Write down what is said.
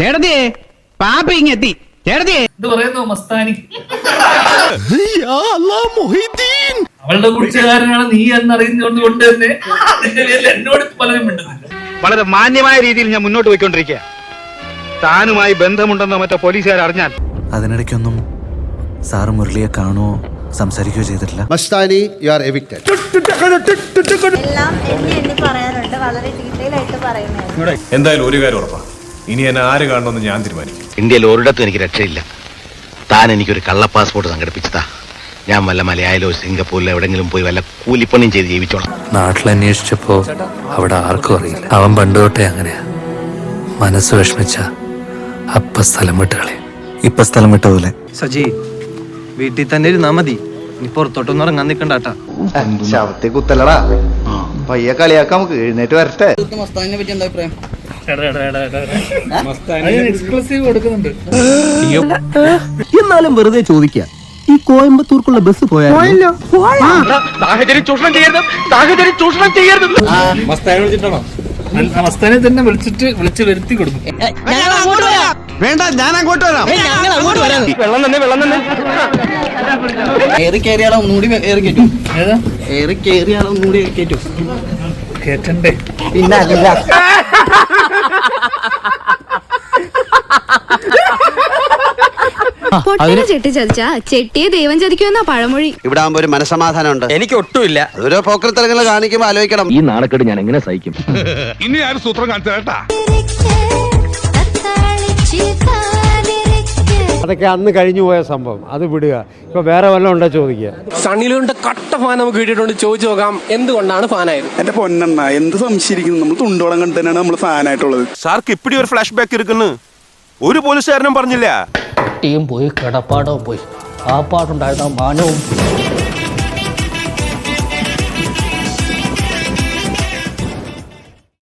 ചേട്ടത്തിയേ പാപ്പ ഇങ്ങെത്തി. ചേട്ടത്തിയേ എന്ത് പറയുന്നു മസ്താനി? അവളുടെ കുറിച്ചുകാരനാണ് നീ എന്നറിയുന്നതുകൊണ്ട് തന്നെ അതിന്റെ പേരിൽ എന്നോട് പലരും മിണ്ടുന്നില്ല. വളരെ മാന്യമായ രീതിയിൽ ഞാൻ മുന്നോട്ട് പോയിക്കൊണ്ടിരിക്കുക. താനുമായി ബന്ധമുണ്ടെന്നോ മറ്റോ പോലീസുകാർ അറിഞ്ഞാൽ അതിനിടയ്ക്കൊന്നും സാറ് മുരളിയെ കാണുകയോ സംസാരിക്കുകയോ ചെയ്തിട്ടില്ല. Mastani, you are evicted. എല്ലാം എണ്ണി പറയാനുണ്ട്, വളരെ ഡീറ്റെയിൽ ആയിട്ട് പറയുന്നത്. എന്തായാലും ഒരു കാര്യം ഉറപ്പാ, ഇനി എന്നെ ആര് കാണണമെന്ന് ഞാൻ തീരുമാനിക്കും. ഇന്ത്യയിൽ ഒരിടത്തും എനിക്ക് രക്ഷയില്ല. താൻ എനിക്കൊരു കള്ള പാസ്പോർട്ട് സംഘടിപ്പിച്ചതാ. ഞാൻ വല്ല മലയാളിലോ സിംഗപ്പൂരിലോ എവിടെങ്കിലും പോയി വല്ല കൂലിപ്പണിയും ചെയ്ത് ജീവിച്ചോളാം. നാട്ടിൽ അന്വേഷിച്ചപ്പോ അവിടെ ആർക്കും അറിയില്ല. അവൻ പണ്ട് തൊട്ടേ അങ്ങനെയാ. മനസ്സ് വിഷമിച്ച അപ്പ സ്ഥലം വിട്ടുകളെ. ഇപ്പൊ സ്ഥലം വിട്ട പോലെ. സജി, വീട്ടിൽ തന്നെ ഇരുന്നാ മതി, നീ പുറത്തോട്ടൊന്നും ഇറങ്ങാൻ നിക്കണ്ടാട്ടാ. ശവത്തെ കുത്തലടാ, പയ്യെ കളിയാക്കാം, നമുക്ക് എഴുന്നേറ്റ് വരട്ടെ. മസ്താനിനെ പറ്റി എന്താ അഭിപ്രായം? എക്സ്ക്ലൂസീവ് കൊടുക്കുന്നുണ്ട്. എന്നാലും വെറുതെ ചോദിക്കുക, ഈ കോയമ്പത്തൂർക്കുള്ള ബസ് പോയാലോ? സാഹചര്യം ചൂഷണം ചെയ്യരുത്. മസ്താനെ തന്നെ വിളിച്ചു വരുത്തി കൊടുക്കും. വേണ്ട, ഞാൻ അങ്ങോട്ട് വരാം. വെള്ളം തന്നെ ഏറി കയറിയാലോ ഒന്നുകൂടി ഏറി കയറ്റും. ഏതാ ഏറി കയറിയാലോ ഒന്നുകൂടി കയറ്റും. കേട്ടണ്ടേ? പിന്നെ അല്ല, പൊട്ടിനെ ചെട്ടി ചതിച്ചാ ചെട്ടിയെ ദൈവം ചതിക്കുമെന്നാ പഴമൊഴി. ഇവിടെ ആകുമ്പോ ഒരു മനസമാധാനം ഉണ്ട്. എനിക്ക് ഒട്ടുമില്ല. ഓരോ പോക്കൃത്തരങ്ങൾ കാണിക്കുമ്പോ ആലോചിക്കണം. ഈ നാണക്കേട് ഞാൻ എങ്ങനെ സഹിക്കും? ഇനി ആരും സൂത്രം കാണിച്ചു കേട്ടാ. അതൊക്കെ അന്ന് കഴിഞ്ഞു പോയ സംഭവം, അത് വിടുക. ഇപ്പൊ വേറെ വല്ലതും ഉണ്ടോ ചോദിക്കുക. സണ്ണിലുണ്ട് കട്ട ഫാൻ നമുക്ക് കിട്ടിയിട്ടുണ്ട്. ചോദിച്ചു നോക്കാം എന്തുകൊണ്ടാണ് ഫാനായത്. എന്റെ പൊന്നെണ്ണ, എന്ത് സംശയിക്കുന്നു, നമ്മൾ തുണ്ടോളം കണ്ട് തന്നെയാണ് നമ്മൾ ഫാനായിട്ടുള്ളത്. സാർക്ക് ഇപ്പിടി ഒരു ഫ്ലാഷ് ബാക്ക് ഇരിക്കുന്നു. ഒരു പോലീസുകാരനും പറഞ്ഞില്ല. ടീം പോയി, കിടപ്പാടവും പോയി, ആ പാട്ടുണ്ടായിരുന്ന മാനവും